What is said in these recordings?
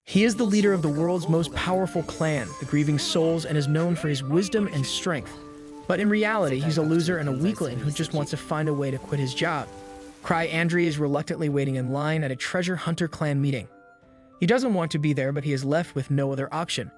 He is the leader of the world's most powerful clan, the Grieving Souls, and is known for his wisdom and strength. But in reality, he's a loser and a weakling who just wants to find a way to quit his job. Cry Andri is reluctantly waiting in line at a treasure hunter clan meeting. He doesn't want to be there, but he is left with no other option.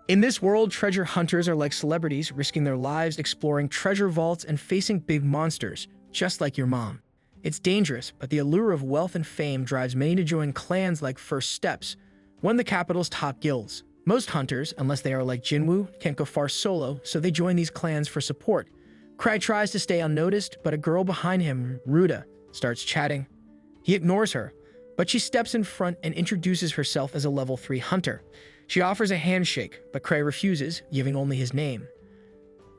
In this world, treasure hunters are like celebrities, risking their lives exploring treasure vaults and facing big monsters, just like your mom. It's dangerous, but the allure of wealth and fame drives many to join clans like First Steps, one of the capital's top guilds. Most hunters, unless they are like Jinwoo, can't go far solo, so they join these clans for support. Cry tries to stay unnoticed, but a girl behind him, Ruta, starts chatting. He ignores her, but she steps in front and introduces herself as a level 3 hunter. She offers a handshake, but Cray refuses, giving only his name.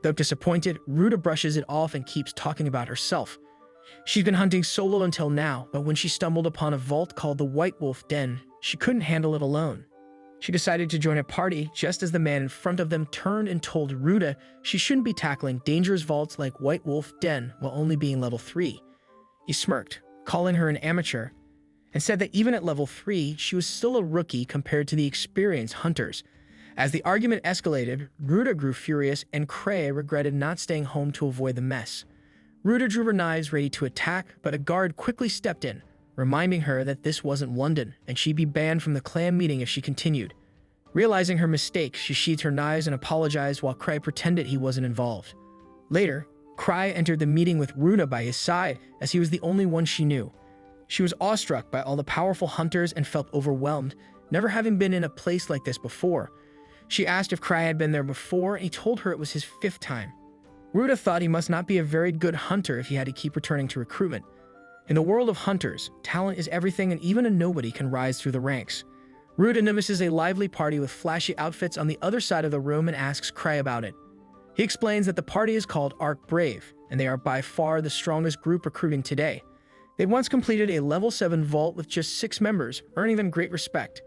Though disappointed, Ruta brushes it off and keeps talking about herself. She's been hunting solo until now, but when she stumbled upon a vault called the White Wolf Den, she couldn't handle it alone. She decided to join a party just as the man in front of them turned and told Ruta she shouldn't be tackling dangerous vaults like White Wolf Den while only being level 3. He smirked, calling her an amateur, and said that even at level 3, she was still a rookie compared to the experienced hunters. As the argument escalated, Ruta grew furious and Cray regretted not staying home to avoid the mess. Ruta drew her knives ready to attack, but a guard quickly stepped in, reminding her that this wasn't London and she'd be banned from the clan meeting if she continued. Realizing her mistake, she sheathed her knives and apologized while Cray pretended he wasn't involved. Later, Cray entered the meeting with Ruta by his side as he was the only one she knew. She was awestruck by all the powerful hunters and felt overwhelmed, never having been in a place like this before. She asked if Cray had been there before, and he told her it was his 5th time. Ruta thought he must not be a very good hunter if he had to keep returning to recruitment. In the world of hunters, talent is everything and even a nobody can rise through the ranks. Ruta notices a lively party with flashy outfits on the other side of the room and asks Cray about it. He explains that the party is called Arc Brave, and they are by far the strongest group recruiting today. They once completed a level 7 vault with just 6 members, earning them great respect.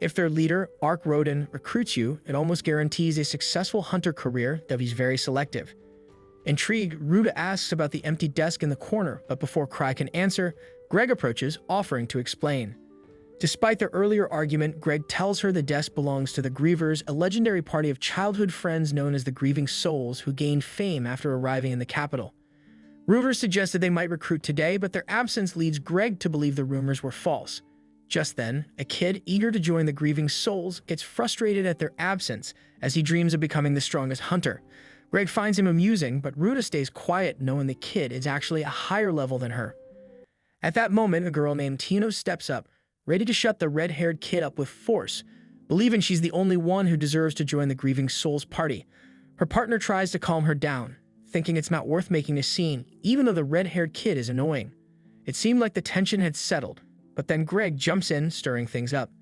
If their leader, Arc Rodin, recruits you, it almost guarantees a successful hunter career, though he's very selective. Intrigued, Ruta asks about the empty desk in the corner, but before Cray can answer, Greg approaches, offering to explain. Despite their earlier argument, Greg tells her the desk belongs to the Grievers, a legendary party of childhood friends known as the Grieving Souls who gained fame after arriving in the capital. Rumors suggested they might recruit today, but their absence leads Greg to believe the rumors were false. Just then, a kid eager to join the Grieving Souls gets frustrated at their absence as he dreams of becoming the strongest hunter. Greg finds him amusing, but Ruta stays quiet knowing the kid is actually a higher level than her. At that moment, a girl named Tino steps up, ready to shut the red-haired kid up with force, believing she's the only one who deserves to join the Grieving Souls party. Her partner tries to calm her down, thinking it's not worth making a scene, even though the red-haired kid is annoying. It seemed like the tension had settled, but then Greg jumps in, stirring things up.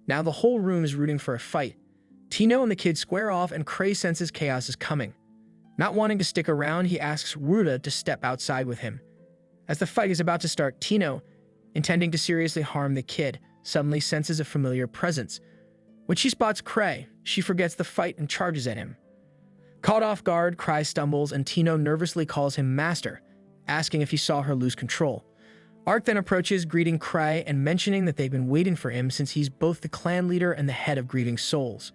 Now the whole room is rooting for a fight. Tino and the kid square off and Cray senses chaos is coming. Not wanting to stick around, he asks Ruta to step outside with him. As the fight is about to start, Tino, intending to seriously harm the kid, suddenly senses a familiar presence. When she spots Cray, she forgets the fight and charges at him. Caught off guard, Cray stumbles and Tino nervously calls him Master, asking if he saw her lose control. Arc then approaches, greeting Cray and mentioning that they've been waiting for him since he's both the clan leader and the head of Grieving Souls.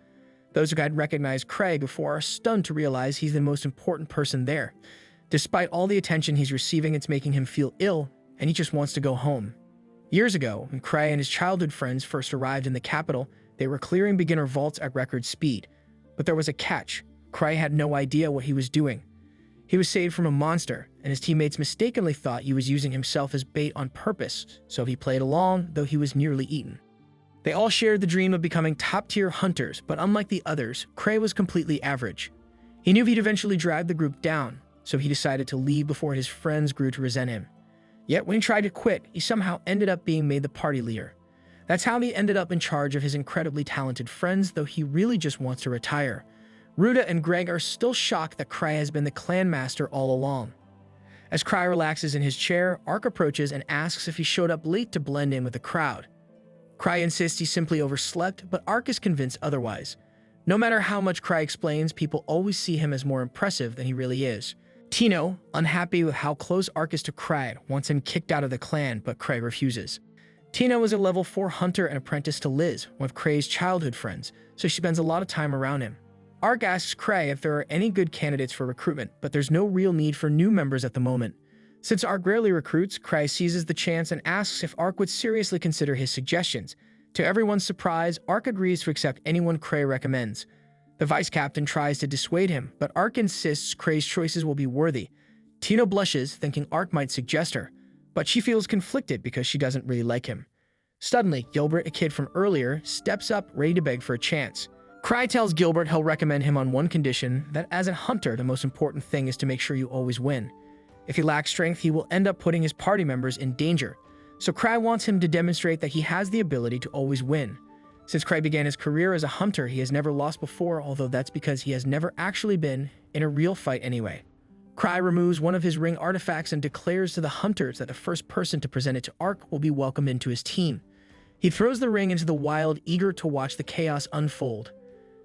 Those who had recognized Cray before are stunned to realize he's the most important person there. Despite all the attention he's receiving, it's making him feel ill, and he just wants to go home. Years ago, when Cray and his childhood friends first arrived in the capital, they were clearing beginner vaults at record speed. But there was a catch. Cray had no idea what he was doing. He was saved from a monster, and his teammates mistakenly thought he was using himself as bait on purpose, so he played along, though he was nearly eaten. They all shared the dream of becoming top-tier hunters, but unlike the others, Cray was completely average. He knew he'd eventually drag the group down, so he decided to leave before his friends grew to resent him. Yet when he tried to quit, he somehow ended up being made the party leader. That's how he ended up in charge of his incredibly talented friends, though he really just wants to retire. Ruta and Greg are still shocked that Cray has been the clan master all along. As Cray relaxes in his chair, Arc approaches and asks if he showed up late to blend in with the crowd. Cray insists he simply overslept, but Arc is convinced otherwise. No matter how much Cray explains, people always see him as more impressive than he really is. Tino, unhappy with how close Arc is to Cray, wants him kicked out of the clan, but Cray refuses. Tina was a level 4 hunter and apprentice to Liz, one of Crei's childhood friends, so she spends a lot of time around him. Ark asks Crei if there are any good candidates for recruitment, but there's no real need for new members at the moment. Since Ark rarely recruits, Crei seizes the chance and asks if Ark would seriously consider his suggestions. To everyone's surprise, Ark agrees to accept anyone Crei recommends. The vice captain tries to dissuade him, but Ark insists Crei's choices will be worthy. Tina blushes, thinking Ark might suggest her, but she feels conflicted because she doesn't really like him. Suddenly, Gilbert, a kid from earlier, steps up, ready to beg for a chance. Crei tells Gilbert he'll recommend him on one condition, that as a hunter, the most important thing is to make sure you always win. If he lacks strength, he will end up putting his party members in danger. So Crei wants him to demonstrate that he has the ability to always win. Since Crei began his career as a hunter, he has never lost before, although that's because he has never actually been in a real fight anyway. Crei removes one of his ring artifacts and declares to the hunters that the first person to present it to Ark will be welcomed into his team. He throws the ring into the wild, eager to watch the chaos unfold.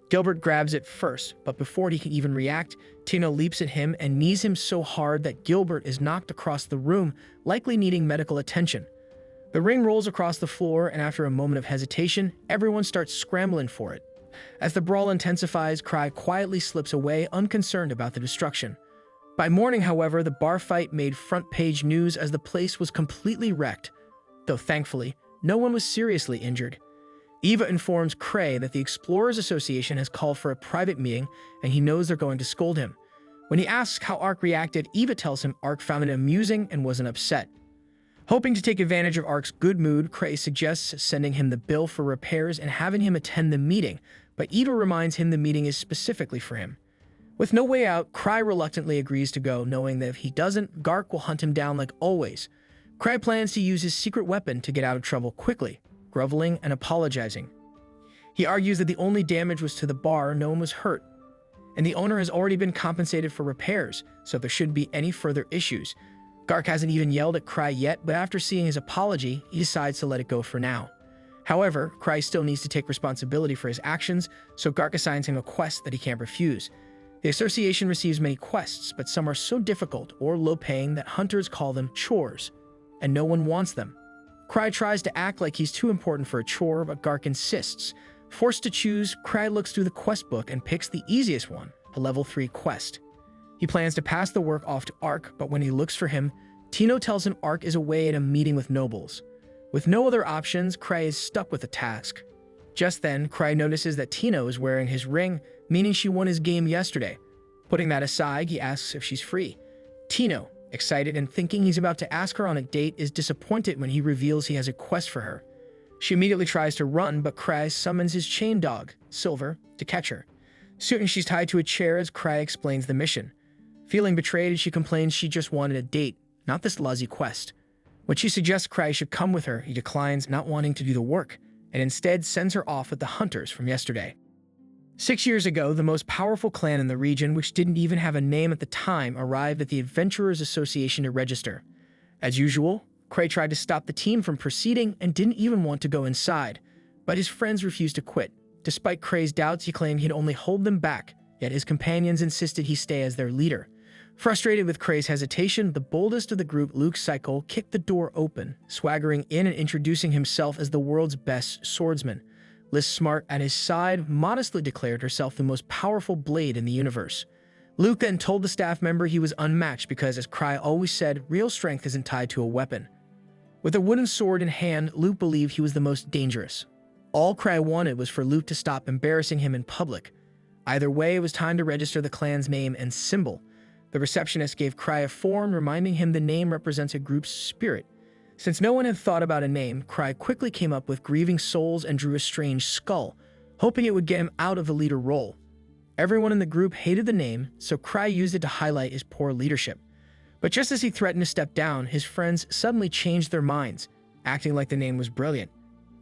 Gilbert grabs it first, but before he can even react, Tina leaps at him and knees him so hard that Gilbert is knocked across the room, likely needing medical attention. The ring rolls across the floor, and after a moment of hesitation, everyone starts scrambling for it. As the brawl intensifies, Crei quietly slips away, unconcerned about the destruction. By morning, however, the bar fight made front-page news as the place was completely wrecked, though thankfully, no one was seriously injured. Eva informs Crei that the Explorers Association has called for a private meeting, and he knows they're going to scold him. When he asks how Ark reacted, Eva tells him Ark found it amusing and wasn't upset. Hoping to take advantage of Ark's good mood, Crei suggests sending him the bill for repairs and having him attend the meeting, but Eva reminds him the meeting is specifically for him. With no way out, Crei reluctantly agrees to go, knowing that if he doesn't, Gark will hunt him down like always. Crei plans to use his secret weapon to get out of trouble quickly, groveling and apologizing. He argues that the only damage was to the bar, no one was hurt, and the owner has already been compensated for repairs, so there shouldn't be any further issues. Gark hasn't even yelled at Crei yet, but after seeing his apology, he decides to let it go for now. However, Crei still needs to take responsibility for his actions, so Gark assigns him a quest that he can't refuse. The association receives many quests, but some are so difficult or low-paying that hunters call them chores, and no one wants them. Crei tries to act like he's too important for a chore, but Gark insists. Forced to choose, Crei looks through the quest book and picks the easiest one, a level 3 quest. He plans to pass the work off to Ark, but when he looks for him, Tino tells him Ark is away at a meeting with nobles. With no other options, Crei is stuck with the task. Just then, Crei notices that Tino is wearing his ring, meaning she won his game yesterday. Putting that aside, he asks if she's free. Tino, excited and thinking he's about to ask her on a date, is disappointed when he reveals he has a quest for her. She immediately tries to run, but Crei summons his chain dog, Silver, to catch her. Soon she's tied to a chair as Crei explains the mission. Feeling betrayed, she complains she just wanted a date, not this lousy quest. When she suggests Crei should come with her, he declines, not wanting to do the work, and instead sends her off with the hunters from yesterday. 6 years ago, the most powerful clan in the region, which didn't even have a name at the time, arrived at the Adventurers Association to register. As usual, Crei tried to stop the team from proceeding and didn't even want to go inside, but his friends refused to quit. Despite Crei's doubts, he claimed he'd only hold them back, yet his companions insisted he stay as their leader. Frustrated with Crei's hesitation, the boldest of the group, Luke Cycle, kicked the door open, swaggering in and introducing himself as the world's best swordsman. Liz Smart, at his side, modestly declared herself the most powerful blade in the universe. Luke then told the staff member he was unmatched because, as Crei always said, real strength isn't tied to a weapon. With a wooden sword in hand, Luke believed he was the most dangerous. All Crei wanted was for Luke to stop embarrassing him in public. Either way, it was time to register the clan's name and symbol. The receptionist gave Crei a form, reminding him the name represents a group's spirit. Since no one had thought about a name, Crei quickly came up with Grieving Souls and drew a strange skull, hoping it would get him out of the leader role. Everyone in the group hated the name, so Crei used it to highlight his poor leadership. But just as he threatened to step down, his friends suddenly changed their minds, acting like the name was brilliant.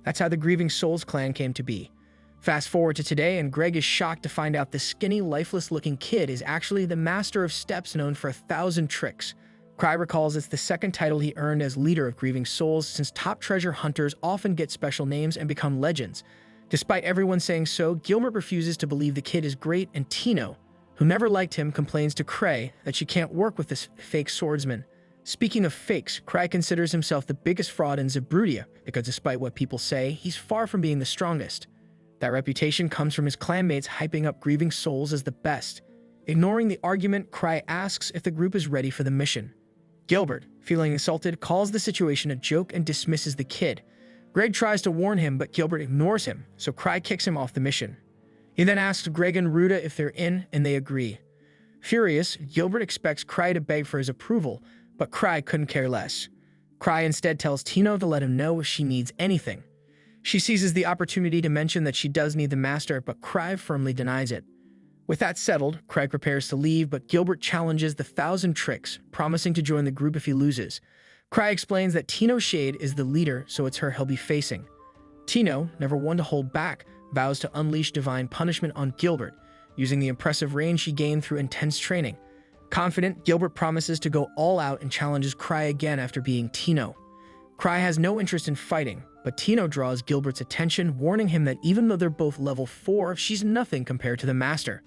That's how the Grieving Souls clan came to be. Fast forward to today, and Greg is shocked to find out the skinny, lifeless-looking kid is actually the master of steps known for 1,000 tricks. Crei recalls it's the second title he earned as leader of Grieving Souls, since top treasure hunters often get special names and become legends. Despite everyone saying so, Gilbert refuses to believe the kid is great, and Tino, who never liked him, complains to Crei that she can't work with this fake swordsman. Speaking of fakes, Cry considers himself the biggest fraud in Zabrudia because despite what people say, he's far from being the strongest. That reputation comes from his clanmates hyping up grieving souls as the best. Ignoring the argument, Cry asks if the group is ready for the mission. Gilbert, feeling insulted, calls the situation a joke and dismisses the kid. Greg tries to warn him, but Gilbert ignores him, so Cry kicks him off the mission. He then asks Greg and Ruta if they're in, and they agree. Furious, Gilbert expects Cry to beg for his approval, but Cry couldn't care less. Cry instead tells Tino to let him know if she needs anything. She seizes the opportunity to mention that she does need the master, but Cry firmly denies it. With that settled, Craig prepares to leave, but Gilbert challenges the 1,000 tricks, promising to join the group if he loses. Cry explains that Tino Shade is the leader, so it's her he'll be facing. Tino, never one to hold back, vows to unleash divine punishment on Gilbert, using the impressive range she gained through intense training. Confident, Gilbert promises to go all out and challenges Cry again after being Tino. Cry has no interest in fighting, but Tino draws Gilbert's attention, warning him that even though they're both level 4, she's nothing compared to the master.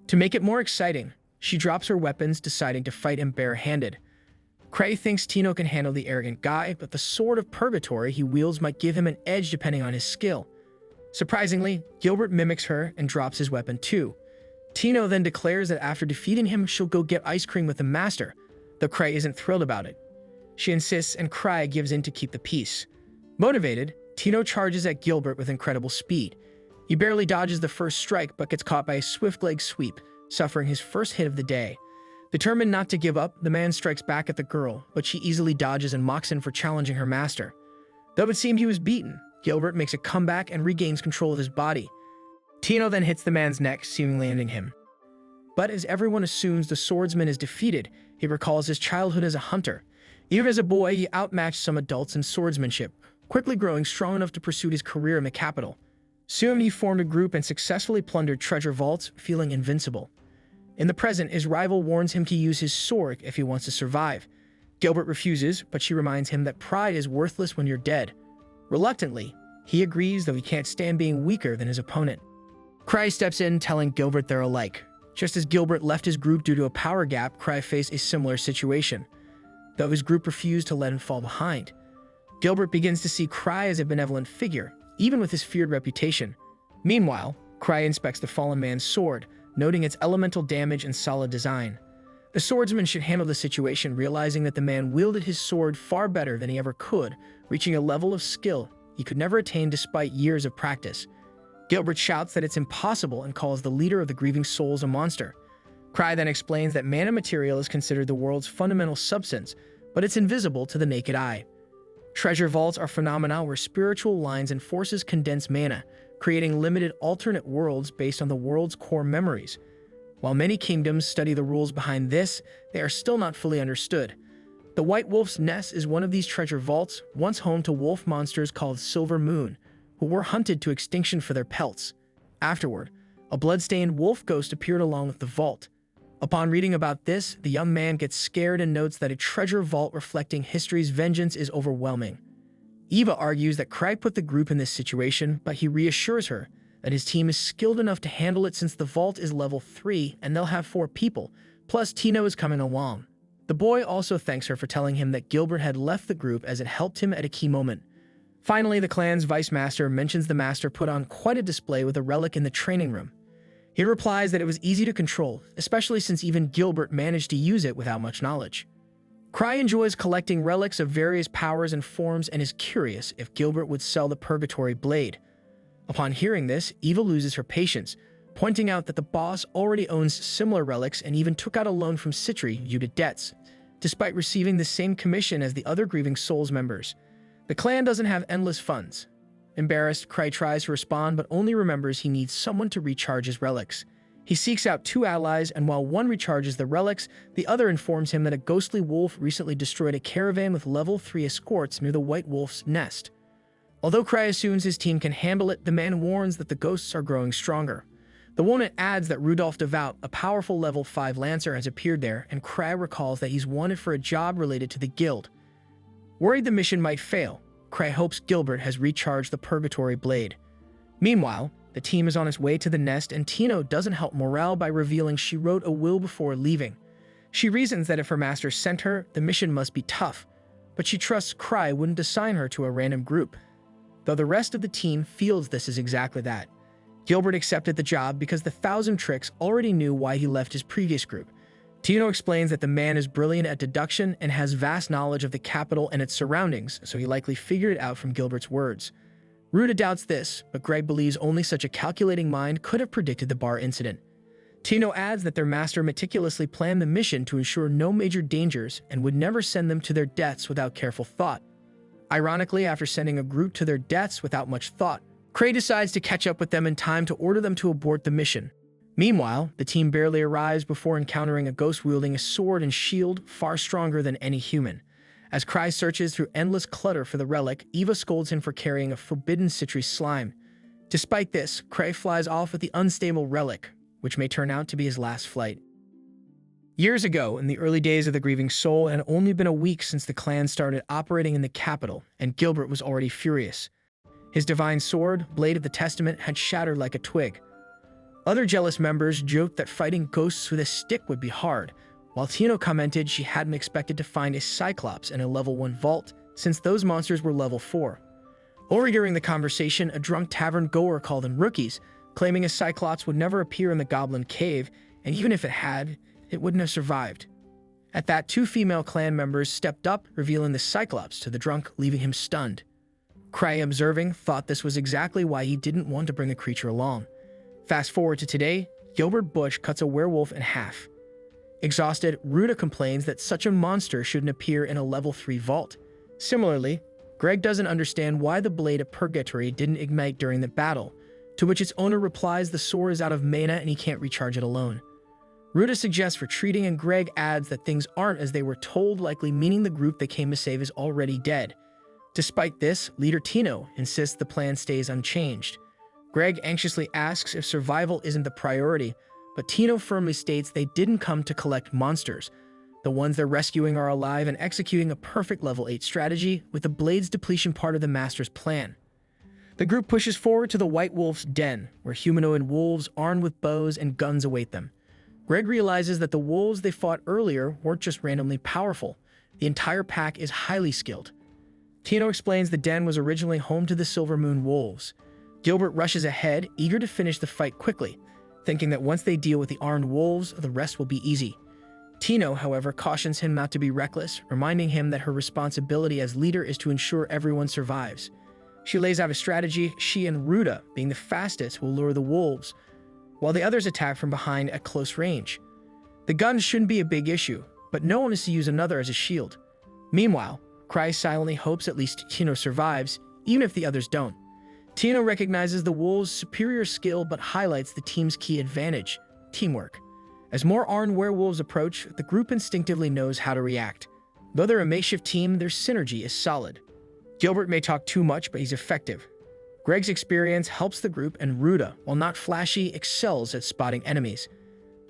To make it more exciting, she drops her weapons, deciding to fight him bare-handed. Cray thinks Tino can handle the arrogant guy, but the sword of purgatory he wields might give him an edge depending on his skill. Surprisingly, Gilbert mimics her and drops his weapon too. Tino then declares that after defeating him, she'll go get ice cream with the master, though Cray isn't thrilled about it. She insists and Cray gives in to keep the peace. Motivated, Tino charges at Gilbert with incredible speed. He barely dodges the first strike but gets caught by a swift leg sweep, suffering his first hit of the day. Determined not to give up, the man strikes back at the girl, but she easily dodges and mocks him for challenging her master. Though it seemed he was beaten, Gilbert makes a comeback and regains control of his body. Tino then hits the man's neck, seemingly ending him. But as everyone assumes the swordsman is defeated, he recalls his childhood as a hunter. Even as a boy, he outmatched some adults in swordsmanship, quickly growing strong enough to pursue his career in the capital. Soon he formed a group and successfully plundered treasure vaults, feeling invincible. In the present, his rival warns him to use his sword if he wants to survive. Gilbert refuses, but she reminds him that pride is worthless when you're dead. Reluctantly, he agrees, though he can't stand being weaker than his opponent. Cry steps in, telling Gilbert they're alike. Just as Gilbert left his group due to a power gap, Cry faced a similar situation, though his group refused to let him fall behind. Gilbert begins to see Cry as a benevolent figure, even with his feared reputation. Meanwhile, Cry inspects the fallen man's sword, noting its elemental damage and solid design. The swordsman should handle the situation, realizing that the man wielded his sword far better than he ever could, reaching a level of skill he could never attain despite years of practice. Gilbert shouts that it's impossible and calls the leader of the grieving souls a monster. Cry then explains that mana material is considered the world's fundamental substance, but it's invisible to the naked eye. Treasure vaults are phenomena where spiritual lines and forces condense mana, creating limited alternate worlds based on the world's core memories. While many kingdoms study the rules behind this, they are still not fully understood. The White Wolf's Nest is one of these treasure vaults, once home to wolf monsters called Silver Moon, who were hunted to extinction for their pelts. Afterward, a blood-stained wolf ghost appeared along with the vault. Upon reading about this, the young man gets scared and notes that a treasure vault reflecting history's vengeance is overwhelming. Eva argues that Craig put the group in this situation, but he reassures her that his team is skilled enough to handle it since the vault is level 3 and they'll have 4 people, plus Tino is coming along. The boy also thanks her for telling him that Gilbert had left the group as it helped him at a key moment. Finally, the clan's vice master mentions the master put on quite a display with a relic in the training room. He replies that it was easy to control, especially since even Gilbert managed to use it without much knowledge. Cry enjoys collecting relics of various powers and forms and is curious if Gilbert would sell the Purgatory Blade. Upon hearing this, Eva loses her patience, pointing out that the boss already owns similar relics and even took out a loan from Citri due to debts, despite receiving the same commission as the other Grieving Souls members. The clan doesn't have endless funds. Embarrassed, Cry tries to respond but only remembers he needs someone to recharge his relics. He seeks out 2 allies, and while one recharges the relics, the other informs him that a ghostly wolf recently destroyed a caravan with level 3 escorts near the White Wolf's Nest. Although Cry assumes his team can handle it, the man warns that the ghosts are growing stronger. The woman adds that Rudolph Devout, a powerful level 5 lancer, has appeared there, and Cry recalls that he's wanted for a job related to the guild. Worried the mission might fail, Cry hopes Gilbert has recharged the Purgatory Blade. Meanwhile, the team is on its way to the nest, and Tino doesn't help morale by revealing she wrote a will before leaving. She reasons that if her master sent her, the mission must be tough, but she trusts Cry wouldn't assign her to a random group, though the rest of the team feels this is exactly that. Gilbert accepted the job because the Thousand Tricks already knew why he left his previous group. Tino explains that the man is brilliant at deduction and has vast knowledge of the capital and its surroundings, so he likely figured it out from Gilbert's words. Ruta doubts this, but Greg believes only such a calculating mind could have predicted the bar incident. Tino adds that their master meticulously planned the mission to ensure no major dangers and would never send them to their deaths without careful thought. Ironically, after sending a group to their deaths without much thought, Cray decides to catch up with them in time to order them to abort the mission. Meanwhile, the team barely arrives before encountering a ghost wielding a sword and shield far stronger than any human. As Cry searches through endless clutter for the relic, Eva scolds him for carrying a forbidden citrus slime. Despite this, Cray flies off with the unstable relic, which may turn out to be his last flight. Years ago, in the early days of the Grieving Soul, it had only been a week since the clan started operating in the capital, and Gilbert was already furious. His divine sword, Blade of the Testament, had shattered like a twig. Other jealous members joked that fighting ghosts with a stick would be hard, while Tino commented she hadn't expected to find a Cyclops in a level 1 vault, since those monsters were level 4. Overhearing the conversation, a drunk tavern goer called them rookies, claiming a Cyclops would never appear in the Goblin Cave, and even if it had, it wouldn't have survived. At that, 2 female clan members stepped up, revealing the Cyclops to the drunk, leaving him stunned. Cry, observing, thought this was exactly why he didn't want to bring the creature along. Fast forward to today, Gilbert Bush cuts a werewolf in half. Exhausted, Ruta complains that such a monster shouldn't appear in a level 3 vault. Similarly, Greg doesn't understand why the Blade of Purgatory didn't ignite during the battle, to which its owner replies the sword is out of mana and he can't recharge it alone. Ruta suggests retreating, and Greg adds that things aren't as they were told, likely meaning the group they came to save is already dead. Despite this, leader Tino insists the plan stays unchanged. Greg anxiously asks if survival isn't the priority, but Tino firmly states they didn't come to collect monsters. The ones they're rescuing are alive and executing a perfect level 8 strategy, with the Blade's depletion part of the Master's plan. The group pushes forward to the White Wolf's den, where humanoid wolves armed with bows and guns await them. Greg realizes that the wolves they fought earlier weren't just randomly powerful. The entire pack is highly skilled. Tino explains the den was originally home to the Silver Moon wolves. Gilbert rushes ahead, eager to finish the fight quickly, thinking that once they deal with the armed wolves, the rest will be easy. Tino, however, cautions him not to be reckless, reminding him that her responsibility as leader is to ensure everyone survives. She lays out a strategy. She and Ruta, being the fastest, will lure the wolves, while the others attack from behind at close range. The guns shouldn't be a big issue, but no one is to use another as a shield. Meanwhile, Cry silently hopes at least Tino survives, even if the others don't. Tino recognizes the wolves' superior skill but highlights the team's key advantage: teamwork. As more armed werewolves approach, the group instinctively knows how to react. Though they're a makeshift team, their synergy is solid. Gilbert may talk too much, but he's effective. Greg's experience helps the group, and Ruta, while not flashy, excels at spotting enemies.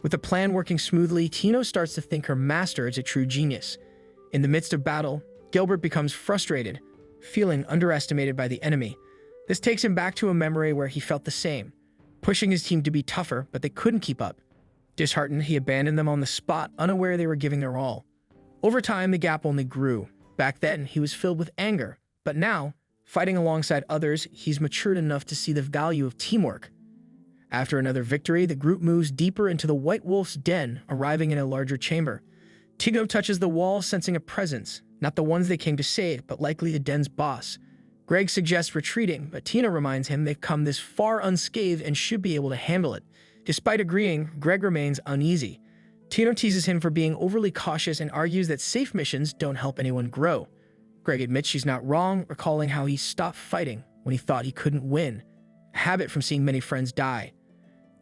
With the plan working smoothly, Tino starts to think her master is a true genius. In the midst of battle, Gilbert becomes frustrated, feeling underestimated by the enemy. This takes him back to a memory where he felt the same, pushing his team to be tougher, but they couldn't keep up. Disheartened, he abandoned them on the spot, unaware they were giving their all. Over time, the gap only grew. Back then, he was filled with anger, but now, fighting alongside others, he's matured enough to see the value of teamwork. After another victory, the group moves deeper into the White Wolf's den, arriving in a larger chamber. Tino touches the wall, sensing a presence, not the ones they came to save, but likely the den's boss. Greg suggests retreating, but Tino reminds him they've come this far unscathed and should be able to handle it. Despite agreeing, Greg remains uneasy. Tino teases him for being overly cautious and argues that safe missions don't help anyone grow. Greg admits she's not wrong, recalling how he stopped fighting when he thought he couldn't win, a habit from seeing many friends die.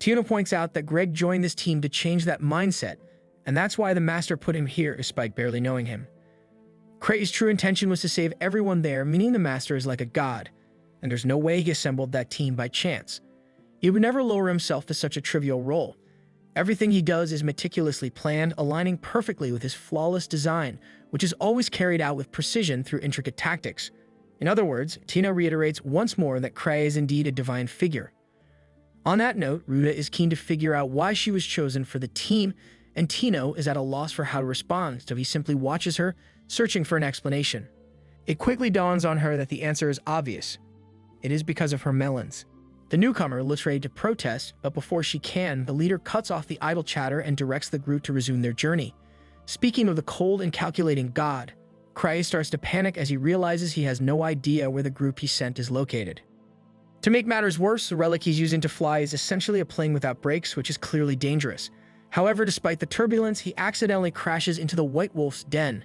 Tino points out that Greg joined this team to change that mindset, and that's why the Master put him here despite barely knowing him. Cray's true intention was to save everyone there, meaning the Master is like a god, and there's no way he assembled that team by chance. He would never lower himself to such a trivial role. Everything he does is meticulously planned, aligning perfectly with his flawless design, which is always carried out with precision through intricate tactics. In other words, Tino reiterates once more that Cray is indeed a divine figure. On that note, Ruta is keen to figure out why she was chosen for the team, and Tino is at a loss for how to respond, so he simply watches her, searching for an explanation. It quickly dawns on her that the answer is obvious. It is because of her melons. The newcomer looks ready to protest, but before she can, the leader cuts off the idle chatter and directs the group to resume their journey. Speaking of the cold and calculating god, Cray starts to panic as he realizes he has no idea where the group he sent is located. To make matters worse, the relic he's using to fly is essentially a plane without brakes, which is clearly dangerous. However, despite the turbulence, he accidentally crashes into the White Wolf's den.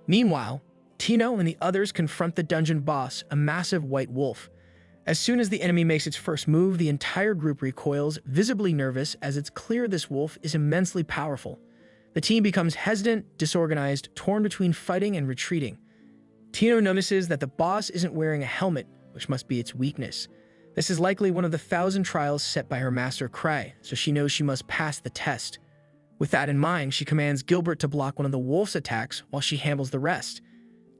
Meanwhile, Tino and the others confront the dungeon boss, a massive white wolf. As soon as the enemy makes its first move, the entire group recoils, visibly nervous, as it's clear this wolf is immensely powerful. The team becomes hesitant, disorganized, torn between fighting and retreating. Tino notices that the boss isn't wearing a helmet, which must be its weakness. This is likely one of the 1,000 trials set by her master Cray, so she knows she must pass the test. With that in mind, she commands Gilbert to block one of the wolf's attacks while she handles the rest.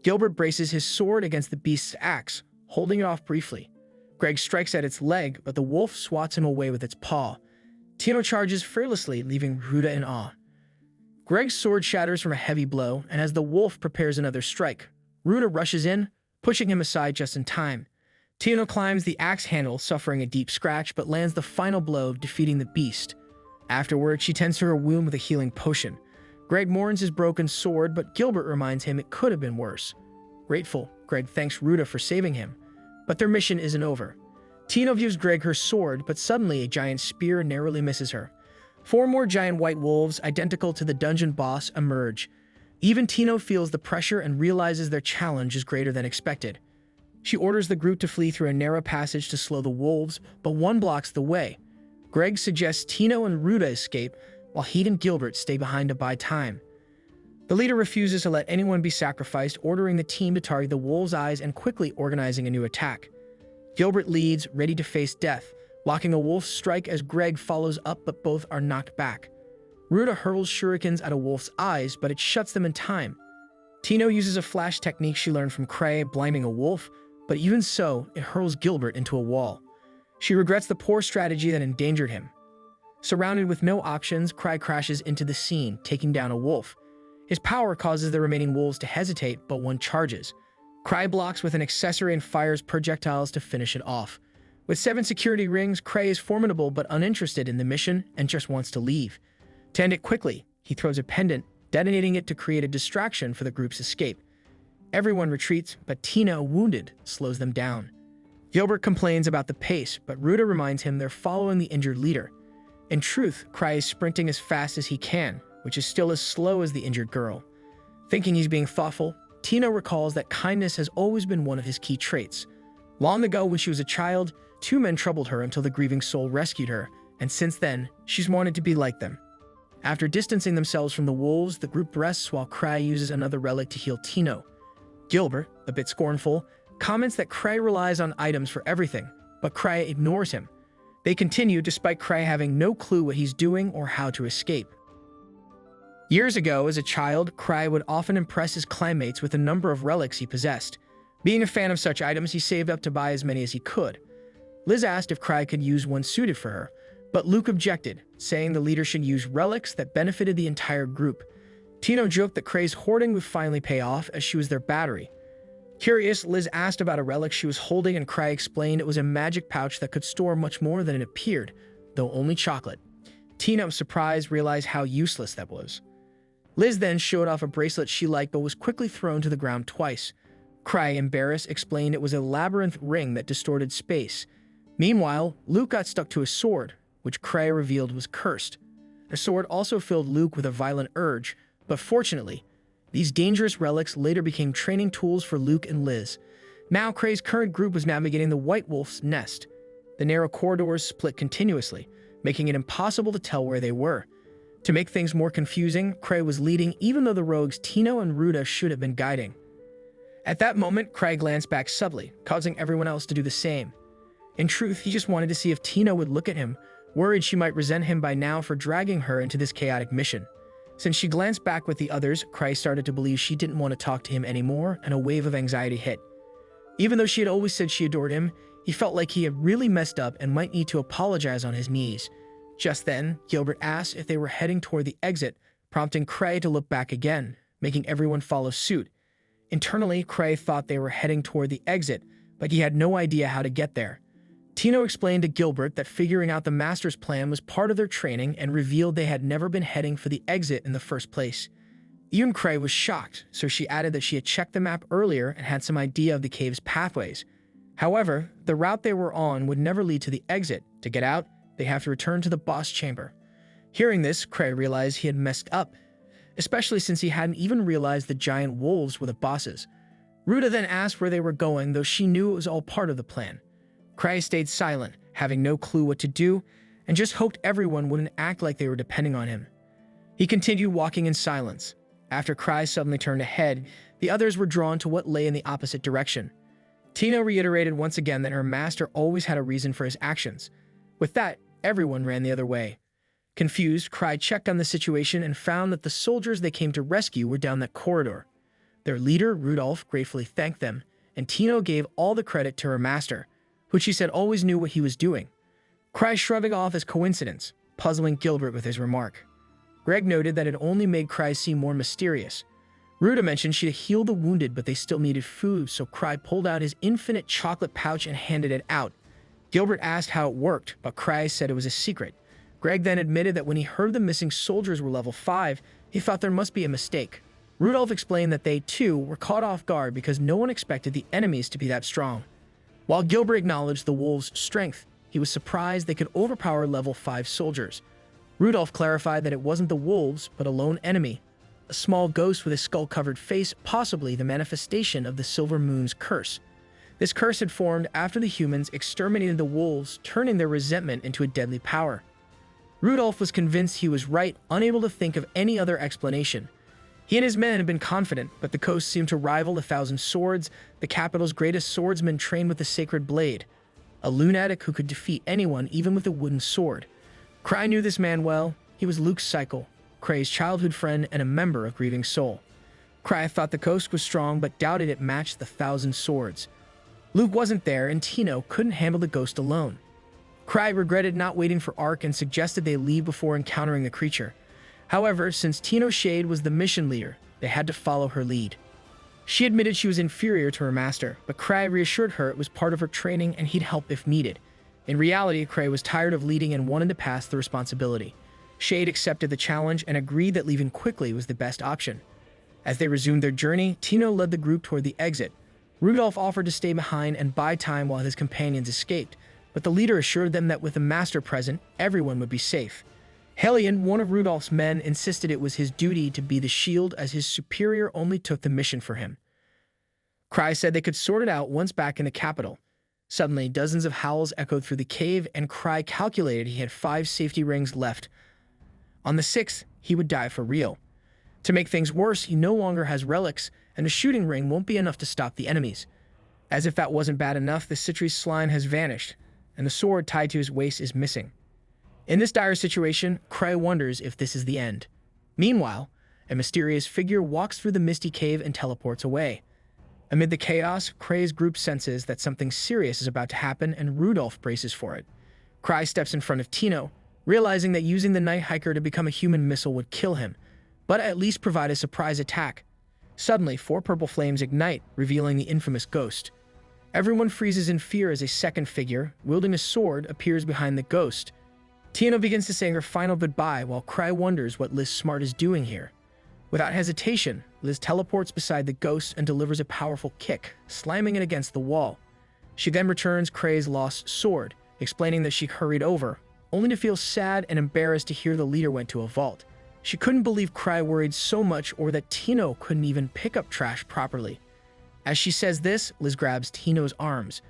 Gilbert braces his sword against the beast's axe, holding it off briefly. Greg strikes at its leg, but the wolf swats him away with its paw. Tino charges fearlessly, leaving Ruta in awe. Greg's sword shatters from a heavy blow, and as the wolf prepares another strike, Ruta rushes in, pushing him aside just in time. Tino climbs the axe handle, suffering a deep scratch, but lands the final blow, defeating the beast. Afterward, she tends to her wound with a healing potion. Greg mourns his broken sword, but Gilbert reminds him it could have been worse. Grateful, Greg thanks Ruta for saving him, but their mission isn't over. Tino gives Greg her sword, but suddenly a giant spear narrowly misses her. 4 more giant white wolves, identical to the dungeon boss, emerge. Even Tino feels the pressure and realizes their challenge is greater than expected. She orders the group to flee through a narrow passage to slow the wolves, but one blocks the way. Greg suggests Tino and Ruta escape, while he and Gilbert stay behind to buy time. The leader refuses to let anyone be sacrificed, ordering the team to target the wolves' eyes and quickly organizing a new attack. Gilbert leads, ready to face death, blocking a wolf's strike as Greg follows up, but both are knocked back. Ruta hurls shurikens at a wolf's eyes, but it shuts them in time. Tino uses a flash technique she learned from Cray, blinding a wolf, but even so, it hurls Gilbert into a wall. She regrets the poor strategy that endangered him. Surrounded with no options, Cray crashes into the scene, taking down a wolf. His power causes the remaining wolves to hesitate, but one charges. Cray blocks with an accessory and fires projectiles to finish it off. With 7 security rings, Cray is formidable but uninterested in the mission and just wants to leave. To end it quickly, he throws a pendant, detonating it to create a distraction for the group's escape. Everyone retreats, but Tino, wounded, slows them down. Gilbert complains about the pace, but Ruta reminds him they're following the injured leader. In truth, Cray is sprinting as fast as he can, which is still as slow as the injured girl. Thinking he's being thoughtful, Tino recalls that kindness has always been one of his key traits. Long ago, when she was a child, 2 men troubled her until the grieving soul rescued her, and since then, she's wanted to be like them. After distancing themselves from the wolves, the group rests while Cray uses another relic to heal Tino. Gilbert, a bit scornful, comments that Cray relies on items for everything, but Cray ignores him. They continue despite Cray having no clue what he's doing or how to escape. Years ago, as a child, Cray would often impress his clanmates with a number of relics he possessed. Being a fan of such items, he saved up to buy as many as he could. Liz asked if Cray could use one suited for her, but Luke objected, saying the leader should use relics that benefited the entire group. Tino joked that Cray's hoarding would finally pay off, as she was their battery. Curious, Liz asked about a relic she was holding, and Cray explained it was a magic pouch that could store much more than it appeared, though only chocolate. Tino, surprised, realized how useless that was. Liz then showed off a bracelet she liked but was quickly thrown to the ground twice. Cray, embarrassed, explained it was a labyrinth ring that distorted space. Meanwhile, Luke got stuck to a sword, which Cray revealed was cursed. The sword also filled Luke with a violent urge, but fortunately, these dangerous relics later became training tools for Luke and Liz. Now Cray's current group was navigating the White Wolf's nest. The narrow corridors split continuously, making it impossible to tell where they were. To make things more confusing, Cray was leading even though the rogues Tino and Ruta should have been guiding. At that moment, Cray glanced back subtly, causing everyone else to do the same. In truth, he just wanted to see if Tino would look at him, worried she might resent him by now for dragging her into this chaotic mission. Since she glanced back with the others, Cray started to believe she didn't want to talk to him anymore, and a wave of anxiety hit. Even though she had always said she adored him, he felt like he had really messed up and might need to apologize on his knees. Just then, Gilbert asked if they were heading toward the exit, prompting Cray to look back again, making everyone follow suit. Internally, Cray thought they were heading toward the exit, but he had no idea how to get there. Tino explained to Gilbert that figuring out the Master's plan was part of their training and revealed they had never been heading for the exit in the first place. Even Cray was shocked, so she added that she had checked the map earlier and had some idea of the cave's pathways. However, the route they were on would never lead to the exit. To get out, they have to return to the boss chamber. Hearing this, Cray realized he had messed up, especially since he hadn't even realized the giant wolves were the bosses. Ruta then asked where they were going, though she knew it was all part of the plan. Cray stayed silent, having no clue what to do, and just hoped everyone wouldn't act like they were depending on him. He continued walking in silence. After Cray suddenly turned ahead, the others were drawn to what lay in the opposite direction. Tino reiterated once again that her master always had a reason for his actions. With that, everyone ran the other way. Confused, Cray checked on the situation and found that the soldiers they came to rescue were down that corridor. Their leader, Rudolph, gratefully thanked them, and Tino gave all the credit to her master, who she said always knew what he was doing. Cray shrugged it off as coincidence, puzzling Gilbert with his remark. Greg noted that it only made Cray seem more mysterious. Ruta mentioned she'd healed the wounded, but they still needed food, so Cray pulled out his infinite chocolate pouch and handed it out. Gilbert asked how it worked, but Cray said it was a secret. Greg then admitted that when he heard the missing soldiers were level 5, he thought there must be a mistake. Rudolph explained that they, too, were caught off guard because no one expected the enemies to be that strong. While Gilbert acknowledged the wolves' strength, he was surprised they could overpower level 5 soldiers. Rudolph clarified that it wasn't the wolves, but a lone enemy, a small ghost with a skull-covered face, possibly the manifestation of the Silver Moon's curse. This curse had formed after the humans exterminated the wolves, turning their resentment into a deadly power. Rudolph was convinced he was right, unable to think of any other explanation. He and his men had been confident, but the coast seemed to rival 1,000 swords, the capital's greatest swordsman trained with the sacred blade, a lunatic who could defeat anyone even with a wooden sword. Cray knew this man well. He was Luke's cycle, Cray's childhood friend and a member of Grieving Soul. Cray thought the coast was strong, but doubted it matched the 1,000 swords. Luke wasn't there, and Tino couldn't handle the ghost alone. Cray regretted not waiting for Ark and suggested they leave before encountering the creature. However, since Tino Shade was the mission leader, they had to follow her lead. She admitted she was inferior to her master, but Cray reassured her it was part of her training and he'd help if needed. In reality, Cray was tired of leading and wanted to pass the responsibility. Shade accepted the challenge and agreed that leaving quickly was the best option. As they resumed their journey, Tino led the group toward the exit. Rudolph offered to stay behind and buy time while his companions escaped, but the leader assured them that with the master present, everyone would be safe. Hellion, one of Rudolph's men, insisted it was his duty to be the shield as his superior only took the mission for him. Cray said they could sort it out once back in the capital. Suddenly, dozens of howls echoed through the cave, and Cray calculated he had 5 safety rings left. On the 6th, he would die for real. To make things worse, he no longer has relics, and a shooting ring won't be enough to stop the enemies. As if that wasn't bad enough, the citrus slime has vanished, and the sword tied to his waist is missing. In this dire situation, Cray wonders if this is the end. Meanwhile, a mysterious figure walks through the misty cave and teleports away. Amid the chaos, Cray's group senses that something serious is about to happen, and Rudolph braces for it. Cray steps in front of Tino, realizing that using the night hiker to become a human missile would kill him, but at least provide a surprise attack. Suddenly, 4 purple flames ignite, revealing the infamous ghost. Everyone freezes in fear as a second figure, wielding a sword, appears behind the ghost. Tino begins to say her final goodbye while Cray wonders what Liz Smart is doing here. Without hesitation, Liz teleports beside the ghost and delivers a powerful kick, slamming it against the wall. She then returns Cray's lost sword, explaining that she hurried over, only to feel sad and embarrassed to hear the leader went to a vault. She couldn't believe Cray worried so much or that Tino couldn't even pick up trash properly. As she says this, Liz grabs Tino's arms.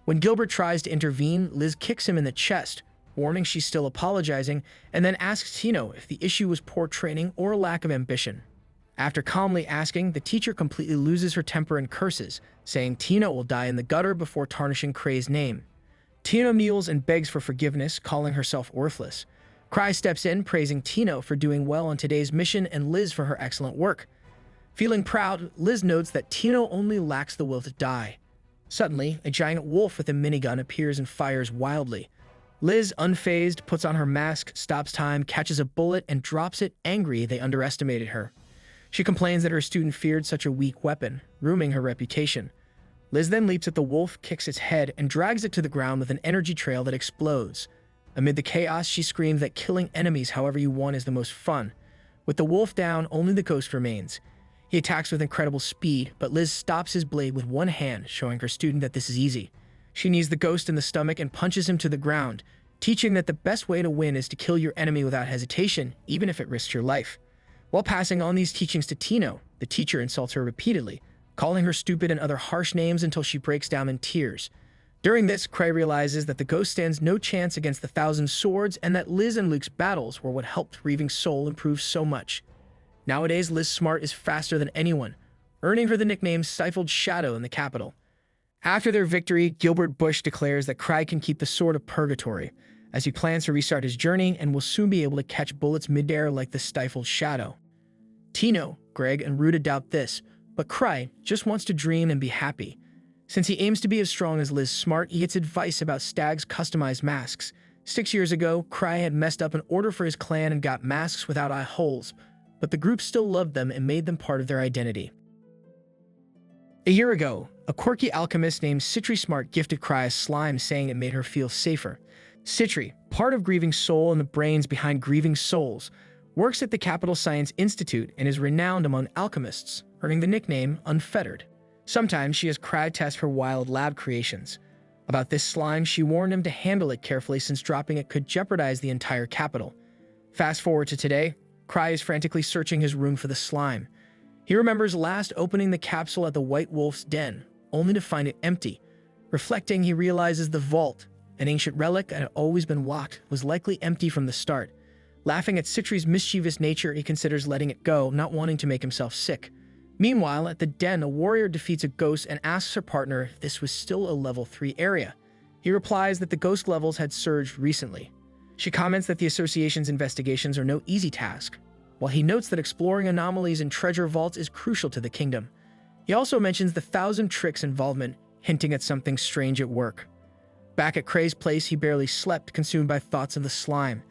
When Gilbert tries to intervene, Liz kicks him in the chest, warning she's still apologizing, and then asks Tino if the issue was poor training or a lack of ambition. After calmly asking, the teacher completely loses her temper and curses, saying Tino will die in the gutter before tarnishing Cray's name. Tino kneels and begs for forgiveness, calling herself worthless. Cray steps in, praising Tino for doing well on today's mission and Liz for her excellent work. Feeling proud, Liz notes that Tino only lacks the will to die. Suddenly, a giant wolf with a minigun appears and fires wildly. Liz, unfazed, puts on her mask, stops time, catches a bullet, and drops it, angry they underestimated her. She complains that her student feared such a weak weapon, ruining her reputation. Liz then leaps at the wolf, kicks its head, and drags it to the ground with an energy trail that explodes. Amid the chaos, she screams that killing enemies however you want is the most fun. With the wolf down, only the ghost remains. He attacks with incredible speed, but Liz stops his blade with one hand, showing her student that this is easy. She knees the ghost in the stomach and punches him to the ground, teaching that the best way to win is to kill your enemy without hesitation, even if it risks your life. While passing on these teachings to Tino, the teacher insults her repeatedly, calling her stupid and other harsh names until she breaks down in tears. During this, Cray realizes that the ghost stands no chance against the Thousand Swords and that Liz and Luke's battles were what helped Grieving Soul improve so much. Nowadays, Liz Smart is faster than anyone, earning her the nickname Stifled Shadow in the capital. After their victory, Gilbert Bush declares that Cry can keep the Sword of Purgatory, as he plans to restart his journey and will soon be able to catch bullets midair like the Stifled Shadow. Tino, Greg, and Ruta doubt this, but Cry just wants to dream and be happy. Since he aims to be as strong as Liz Smart, he gets advice about Stag's customized masks. 6 years ago, Cry had messed up an order for his clan and got masks without eye holes, but the group still loved them and made them part of their identity. A year ago, a quirky alchemist named Citri Smart gifted Cry a slime, saying it made her feel safer. Citri, part of Grieving Soul and the brains behind Grieving Souls, works at the Capital Science Institute and is renowned among alchemists, earning the nickname Unfettered. Sometimes she has Cry test her wild lab creations. About this slime, she warned him to handle it carefully since dropping it could jeopardize the entire capital. Fast forward to today, Cry is frantically searching his room for the slime. He remembers last opening the capsule at the White Wolf's den, only to find it empty. Reflecting, he realizes the vault, an ancient relic that had always been locked, was likely empty from the start. Laughing at Citri's mischievous nature, he considers letting it go, not wanting to make himself sick. Meanwhile, at the den, a warrior defeats a ghost and asks her partner if this was still a level 3 area. He replies that the ghost levels had surged recently. She comments that the association's investigations are no easy task, while he notes that exploring anomalies in treasure vaults is crucial to the kingdom. He also mentions the Thousand Tricks involvement, hinting at something strange at work. Back at Cray's place, he barely slept, consumed by thoughts of the slime.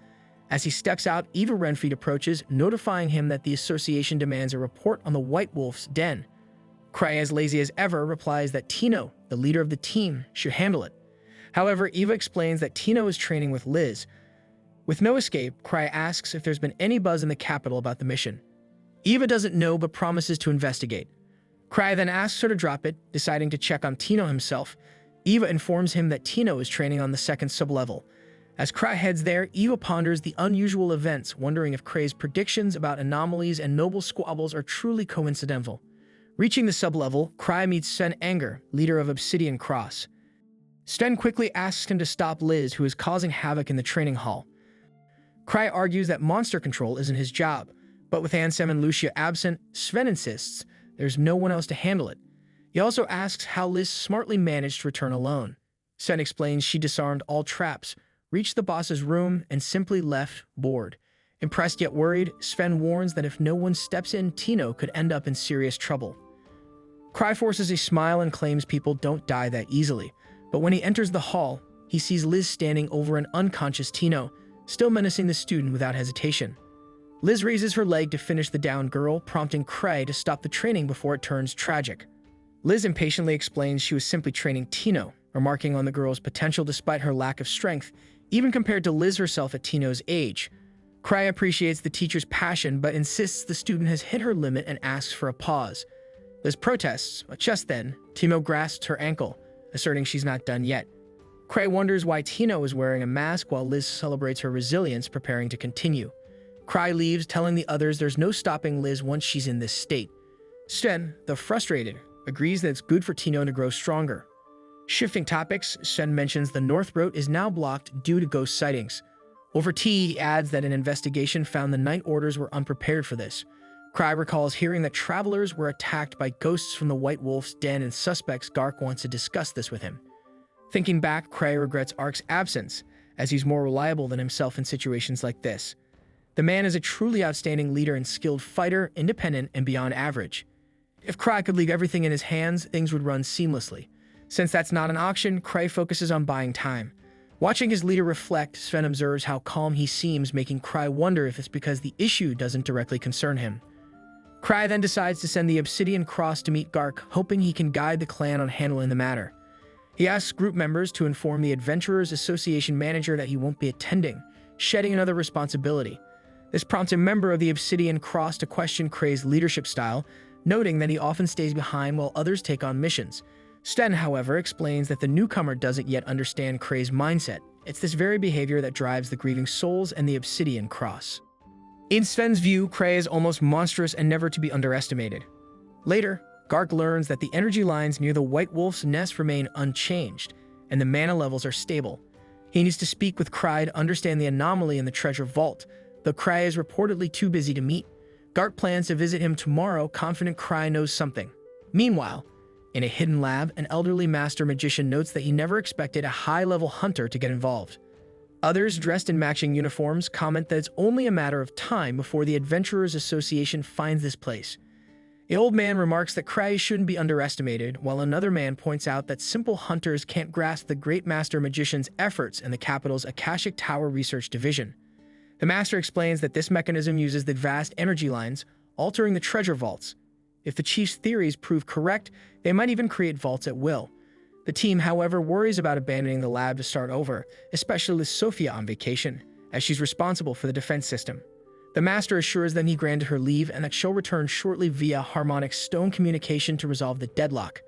As he steps out, Eva Renfried approaches, notifying him that the association demands a report on the White Wolf's den. Cray, as lazy as ever, replies that Tino, the leader of the team, should handle it. However, Eva explains that Tino is training with Liz. With no escape, Cray asks if there's been any buzz in the capital about the mission. Eva doesn't know but promises to investigate. Cray then asks her to drop it, deciding to check on Tino himself. Eva informs him that Tino is training on the second sublevel. As Cray heads there, Eva ponders the unusual events, wondering if Cray's predictions about anomalies and noble squabbles are truly coincidental. Reaching the sublevel, Cray meets Sven Anger, leader of Obsidian Cross. Sven quickly asks him to stop Liz, who is causing havoc in the training hall. Cray argues that monster control isn't his job, but with Ansem and Lucia absent, Sven insists there's no one else to handle it. He also asks how Liz smartly managed to return alone. Sven explains she disarmed all traps, reached the boss's room, and simply left, bored. Impressed yet worried, Sven warns that if no one steps in, Tino could end up in serious trouble. Cray forces a smile and claims people don't die that easily, but when he enters the hall, he sees Liz standing over an unconscious Tino, still menacing the student without hesitation. Liz raises her leg to finish the downed girl, prompting Cray to stop the training before it turns tragic. Liz impatiently explains she was simply training Tino, remarking on the girl's potential despite her lack of strength, even compared to Liz herself at Tino's age. Cray appreciates the teacher's passion, but insists the student has hit her limit and asks for a pause. Liz protests, but just then, Tino grasps her ankle, asserting she's not done yet. Cray wonders why Tino is wearing a mask while Liz celebrates her resilience, preparing to continue. Cray leaves, telling the others there's no stopping Liz once she's in this state. Sven, though frustrated, agrees that it's good for Tino to grow stronger. Shifting topics, Sven mentions the North Road is now blocked due to ghost sightings. Over tea, he adds that an investigation found the Night Orders were unprepared for this. Cray recalls hearing that travelers were attacked by ghosts from the White Wolf's den and suspects Gark wants to discuss this with him. Thinking back, Cray regrets Ark's absence, as he's more reliable than himself in situations like this. The man is a truly outstanding leader and skilled fighter, independent and beyond average. If Cray could leave everything in his hands, things would run seamlessly. Since that's not an option, Cray focuses on buying time. Watching his leader reflect, Sven observes how calm he seems, making Cry wonder if it's because the issue doesn't directly concern him. Cry then decides to send the Obsidian Cross to meet Gark, hoping he can guide the clan on handling the matter. He asks group members to inform the Adventurers Association manager that he won't be attending, shedding another responsibility. This prompts a member of the Obsidian Cross to question Cray's leadership style, noting that he often stays behind while others take on missions. Sten, however, explains that the newcomer doesn't yet understand Cray's mindset. It's this very behavior that drives the grieving souls and the Obsidian Cross. In Sven's view, Cray is almost monstrous and never to be underestimated. Later, Gark learns that the energy lines near the White Wolf's nest remain unchanged, and the mana levels are stable. He needs to speak with Cry to understand the anomaly in the treasure vault, though Cry is reportedly too busy to meet. Gark plans to visit him tomorrow, confident Cry knows something. Meanwhile, in a hidden lab, an elderly master magician notes that he never expected a high-level hunter to get involved. Others, dressed in matching uniforms, comment that it's only a matter of time before the Adventurers Association finds this place. The old man remarks that Cray shouldn't be underestimated, while another man points out that simple hunters can't grasp the great master magician's efforts in the capital's Akashic Tower Research Division. The master explains that this mechanism uses the vast energy lines, altering the treasure vaults. If the chief's theories prove correct, they might even create vaults at will. The team, however, worries about abandoning the lab to start over, especially with Sophia on vacation, as she's responsible for the defense system. The master assures them he granted her leave and that she'll return shortly via harmonic stone communication to resolve the deadlock.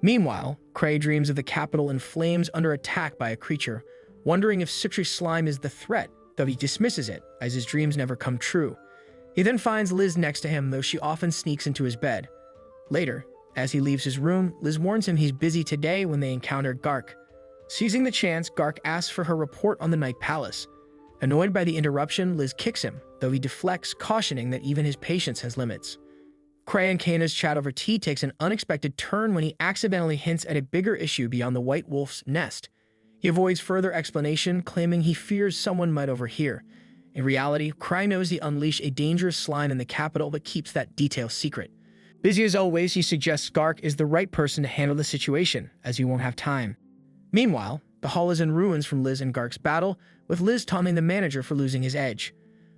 Meanwhile, Cray dreams of the capital in flames under attack by a creature, wondering if citrus slime is the threat, though he dismisses it, as his dreams never come true. He then finds Liz next to him, though she often sneaks into his bed. Later, as he leaves his room, Liz warns him he's busy today when they encounter Gark. Seizing the chance, Gark asks for her report on the Night Palace. Annoyed by the interruption, Liz kicks him, though he deflects, cautioning that even his patience has limits. Cray and Kana's chat over tea takes an unexpected turn when he accidentally hints at a bigger issue beyond the White Wolf's nest. He avoids further explanation, claiming he fears someone might overhear. In reality, Cray knows he unleashed a dangerous slime in the capital but keeps that detail secret. Busy as always, he suggests Gark is the right person to handle the situation, as he won't have time. Meanwhile, the hall is in ruins from Liz and Gark's battle, with Liz taunting the manager for losing his edge.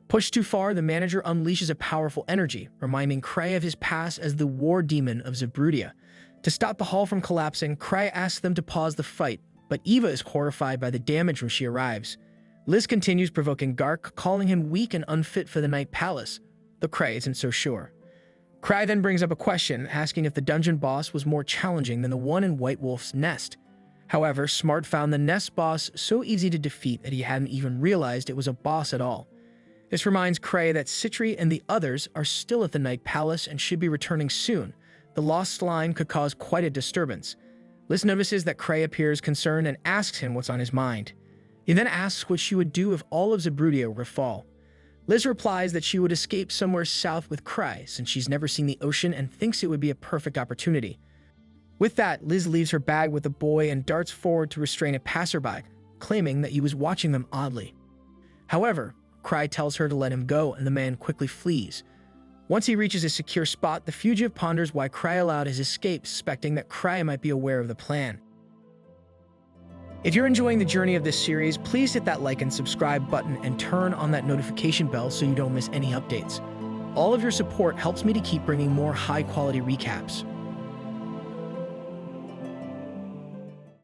Pushed too far, the manager unleashes a powerful energy, reminding Cray of his past as the war demon of Zabrudia. To stop the hall from collapsing, Cray asks them to pause the fight, but Eva is horrified by the damage when she arrives. Liz continues provoking Gark, calling him weak and unfit for the Night Palace, though Cray isn't so sure. Cray then brings up a question, asking if the dungeon boss was more challenging than the one in White Wolf's nest. However, Smart found the nest boss so easy to defeat that he hadn't even realized it was a boss at all. This reminds Cray that Citri and the others are still at the Night Palace and should be returning soon. The lost slime could cause quite a disturbance. Liz notices that Cray appears concerned and asks him what's on his mind. He then asks what she would do if all of Zabrudia were to fall. Liz replies that she would escape somewhere south with Cray, since she's never seen the ocean and thinks it would be a perfect opportunity. With that, Liz leaves her bag with the boy and darts forward to restrain a passerby, claiming that he was watching them oddly. However, Cray tells her to let him go, and the man quickly flees. Once he reaches a secure spot, the fugitive ponders why Cray allowed his escape, suspecting that Cray might be aware of the plan. If you're enjoying the journey of this series, please hit that like and subscribe button and turn on that notification bell so you don't miss any updates. All of your support helps me to keep bringing more high-quality recaps.